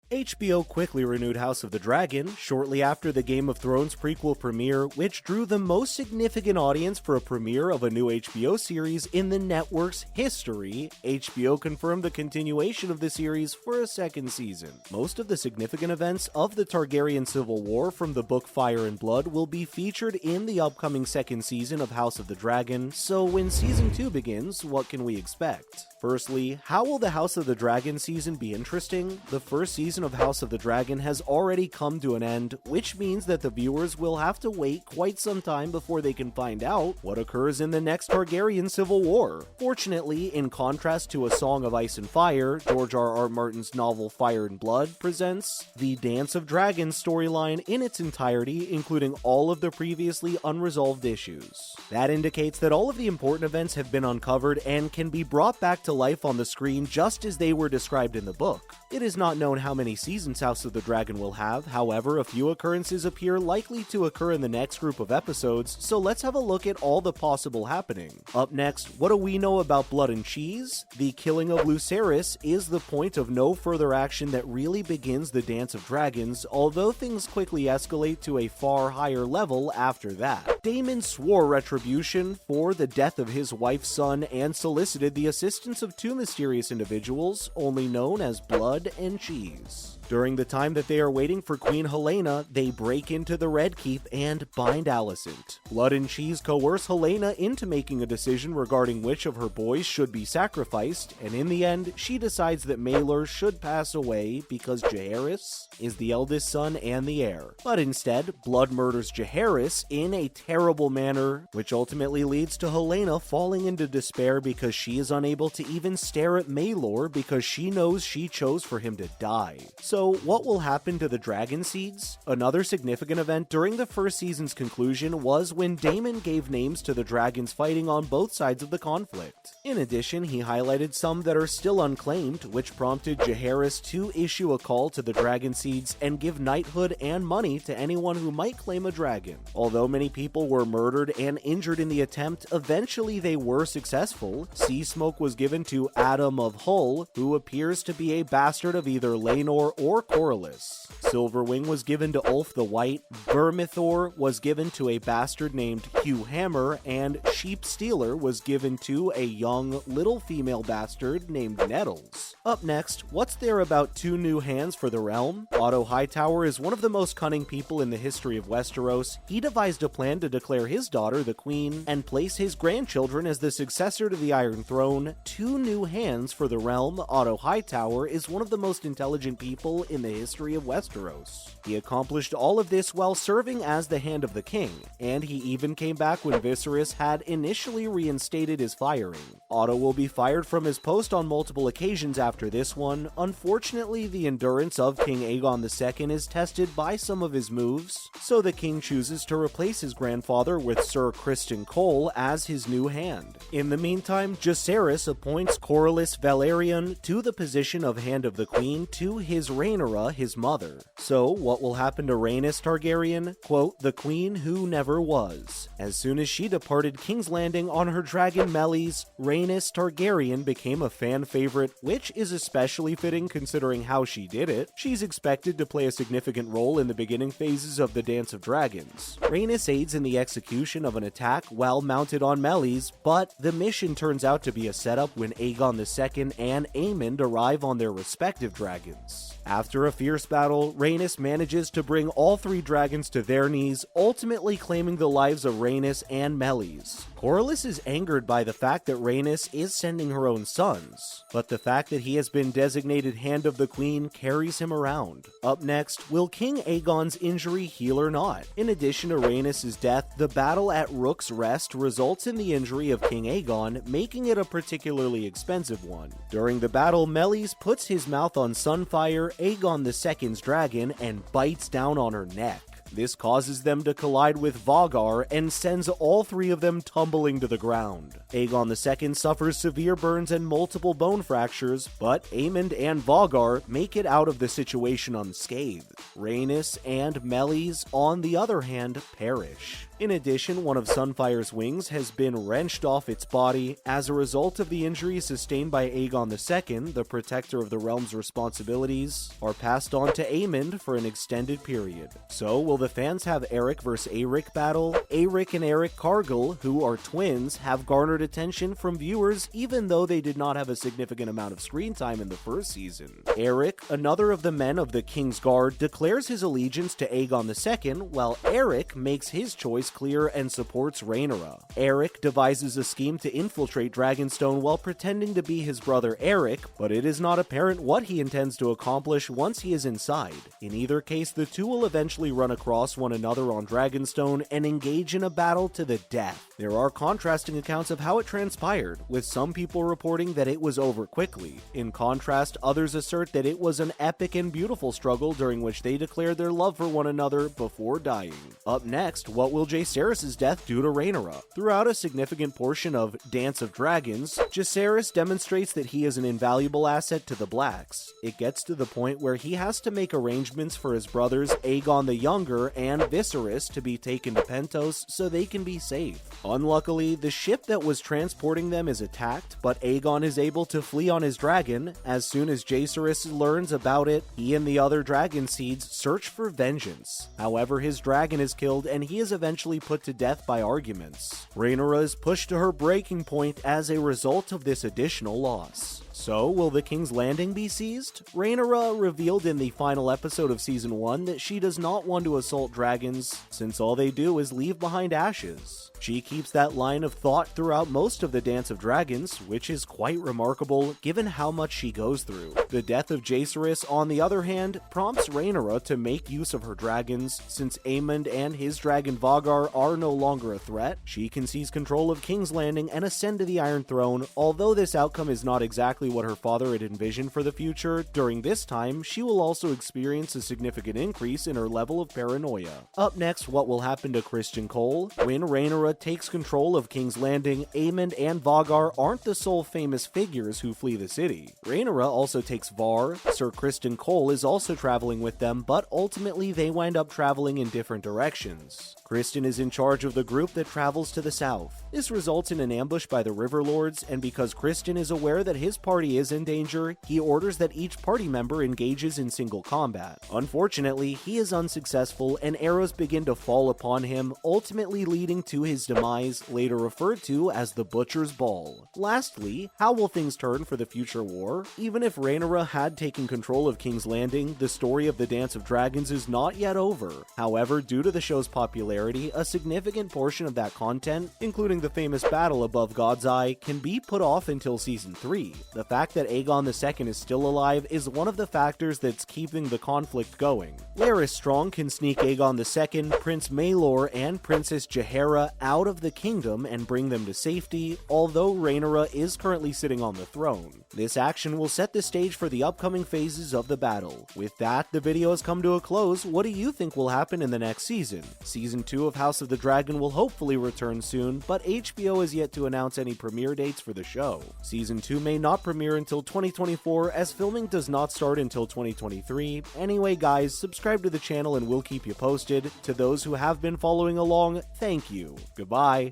HBO quickly renewed House of the Dragon shortly after the Game of Thrones prequel premiere, which drew the most significant audience for a premiere of a new HBO series in the network's history. HBO confirmed the continuation of the series for a second season. Most of the significant events of the Targaryen Civil War from the book Fire and Blood will be featured in the upcoming second season of House of the Dragon, so when Season 2 begins, what can we expect? Firstly, how will the House of the Dragon season be interesting? The first season of House of the Dragon has already come to an end, which means that the viewers will have to wait quite some time before they can find out what occurs in the next Targaryen Civil War. Fortunately, in contrast to A Song of Ice and Fire, George R.R. Martin's novel Fire and Blood presents the Dance of Dragons storyline in its entirety, including all of the previously unresolved issues. That indicates that all of the important events have been uncovered and can be brought back to life on the screen just as they were described in the book. It is not known how many seasons House of the Dragon will have, however, a few occurrences appear likely to occur in the next group of episodes, so let's have a look at all the possible happening. Up next, what do we know about Blood and Cheese? The killing of Lucerys is the point of no further action that really begins the Dance of Dragons, although things quickly escalate to a far higher level after that. Daemon swore retribution for the death of his wife's son and solicited the assistance of two mysterious individuals, only known as Blood and Cheese. During the time that they are waiting for Queen Helena, they break into the Red Keep and bind Alicent. Blood and Cheese coerce Helena into making a decision regarding which of her boys should be sacrificed, and in the end, she decides that Maelor should pass away because Jaehaerys is the eldest son and the heir. But instead, Blood murders Jaehaerys in a terrible manner, which ultimately leads to Helena falling into despair because she is unable to even stare at Maelor because she knows she chose for him to die. So what will happen to the Dragon Seeds? Another significant event during the first season's conclusion was when Daemon gave names to the dragons fighting on both sides of the conflict. In addition, he highlighted some that are still unclaimed, which prompted Jaehaerys to issue a call to the Dragon Seeds and give knighthood and money to anyone who might claim a dragon. Although many people were murdered and injured in the attempt, eventually they were successful. Sea Smoke was given to Adam of Hull, who appears to be a bastard of either Laenor or Corlys. Silverwing was given to Ulf the White, Vermithor was given to a bastard named Hugh Hammer, and Sheep Stealer was given to a young, little female bastard named Nettles. Up next, what's there about two new hands for the realm? Otto Hightower is one of the most cunning people in the history of Westeros. He devised a plan to declare his daughter the queen and place his grandchildren as the successor to the Iron Throne. Two new hands for the realm. Otto Hightower is one of the most intelligent people in the history of Westeros. He accomplished all of this while serving as the Hand of the King, and he even came back when Viserys had initially reinstated his firing. Otto will be fired from his post on multiple occasions after this one. Unfortunately, the endurance of King Aegon II is tested by some of his moves, so the king chooses to replace his grandfather with Sir Criston Cole as his new hand. In the meantime, Jacaerys appoints Corlys Velaryon to the position of Hand of the Queen to his Rhaenyra, his mother. So, what will happen to Rhaenys Targaryen? Quote, the queen who never was. As soon as she departed King's Landing on her dragon Melis, Rhaenys Targaryen became a fan favorite, which is especially fitting considering how she did it. She's expected to play a significant role in the beginning phases of the Dance of Dragons. Rhaenys aids in the execution of an attack while mounted on Melis, but the mission turns out to be a setup when Aegon II and Aemond arrive on their respective dragons. After a fierce battle, Rhaenys manages to bring all three dragons to their knees, ultimately claiming the lives of Rhaenys and Melis. Corlys is angered by the fact that Rhaenys is sending her own sons, but the fact that he has been designated Hand of the Queen carries him around. Up next, will King Aegon's injury heal or not? In addition to Rhaenys' death, the battle at Rook's Rest results in the injury of King Aegon, making it a particularly expensive one. During the battle, Melis puts his mouth on Sunfire, Aegon II's dragon, and bites down on her neck. This causes them to collide with Vhagar and sends all three of them tumbling to the ground. Aegon II suffers severe burns and multiple bone fractures, but Aemond and Vhagar make it out of the situation unscathed. Rhaenys and Melis, on the other hand, perish. In addition, one of Sunfire's wings has been wrenched off its body as a result of the injuries sustained by Aegon II. The protector of the realm's responsibilities are passed on to Aemond for an extended period. So, will the fans have Eric vs. Aeric battle? Aeric and Eric Cargill, who are twins, have garnered attention from viewers even though they did not have a significant amount of screen time in the first season. Eric, another of the men of the King's Guard, declares his allegiance to Aegon II, while Eric makes his choice clear and supports Rhaenyra. Eric devises a scheme to infiltrate Dragonstone while pretending to be his brother Eric, but it is not apparent what he intends to accomplish once he is inside. In either case, the two will eventually run across one another on Dragonstone and engage in a battle to the death. There are contrasting accounts of how it transpired, with some people reporting that it was over quickly. In contrast, others assert that it was an epic and beautiful struggle during which they declared their love for one another before dying. Up next, what will Jaehaerys' death do to Rhaenyra? Throughout a significant portion of Dance of Dragons, Jaehaerys demonstrates that he is an invaluable asset to the Blacks. It gets to the point where he has to make arrangements for his brothers Aegon the Younger and Viserys to be taken to Pentos so they can be safe. Unluckily, the ship that was transporting them is attacked, but Aegon is able to flee on his dragon. As soon as Jaehaerys learns about it, he and the other dragon seeds search for vengeance. However, his dragon is killed and he is eventually put to death by arguments. Rhaenyra is pushed to her breaking point as a result of this additional loss. So, will the King's Landing be seized? Rhaenyra revealed in the final episode of Season 1 that she does not want to assault dragons, since all they do is leave behind ashes. She keeps that line of thought throughout most of the Dance of Dragons, which is quite remarkable given how much she goes through. The death of Jaehaerys, on the other hand, prompts Rhaenyra to make use of her dragons. Since Aemond and his dragon Vhagar are no longer a threat, she can seize control of King's Landing and ascend to the Iron Throne. Although this outcome is not exactly what her father had envisioned for the future, during this time, she will also experience a significant increase in her level of paranoia. Up next, what will happen to Criston Cole? When Rhaenyra takes control of King's Landing, Aemond and Vhagar aren't the sole famous figures who flee the city. Rhaenyra also takes Var. Sir Criston Cole is also traveling with them, but ultimately they wind up traveling in different directions. Criston is in charge of the group that travels to the south. This results in an ambush by the River Lords, and because Criston is aware that his party is in danger, he orders that each party member engages in single combat. Unfortunately, he is unsuccessful and arrows begin to fall upon him, ultimately leading to his demise, later referred to as the Butcher's Ball. Lastly, how will things turn for the future war? Even if Rhaenyra had taken control of King's Landing, the story of the Dance of Dragons is not yet over. However, due to the show's popularity, a significant portion of that content, including the famous battle above God's Eye, can be put off until Season 3. The fact that Aegon II is still alive is one of the factors that's keeping the conflict going. Larys Strong can sneak Aegon II, Prince Maelor, and Princess Jaehaera out of the kingdom and bring them to safety, although Rhaenyra is currently sitting on the throne. This action will set the stage for the upcoming phases of the battle. With that, the video has come to a close. What do you think will happen in the next season? Season 2 of House of the Dragon will hopefully return soon, but HBO has yet to announce any premiere dates for the show. Season 2 may not premiere until 2024, as filming does not start until 2023. Anyway guys, subscribe to the channel and we'll keep you posted. To those who have been following along, thank you. Goodbye.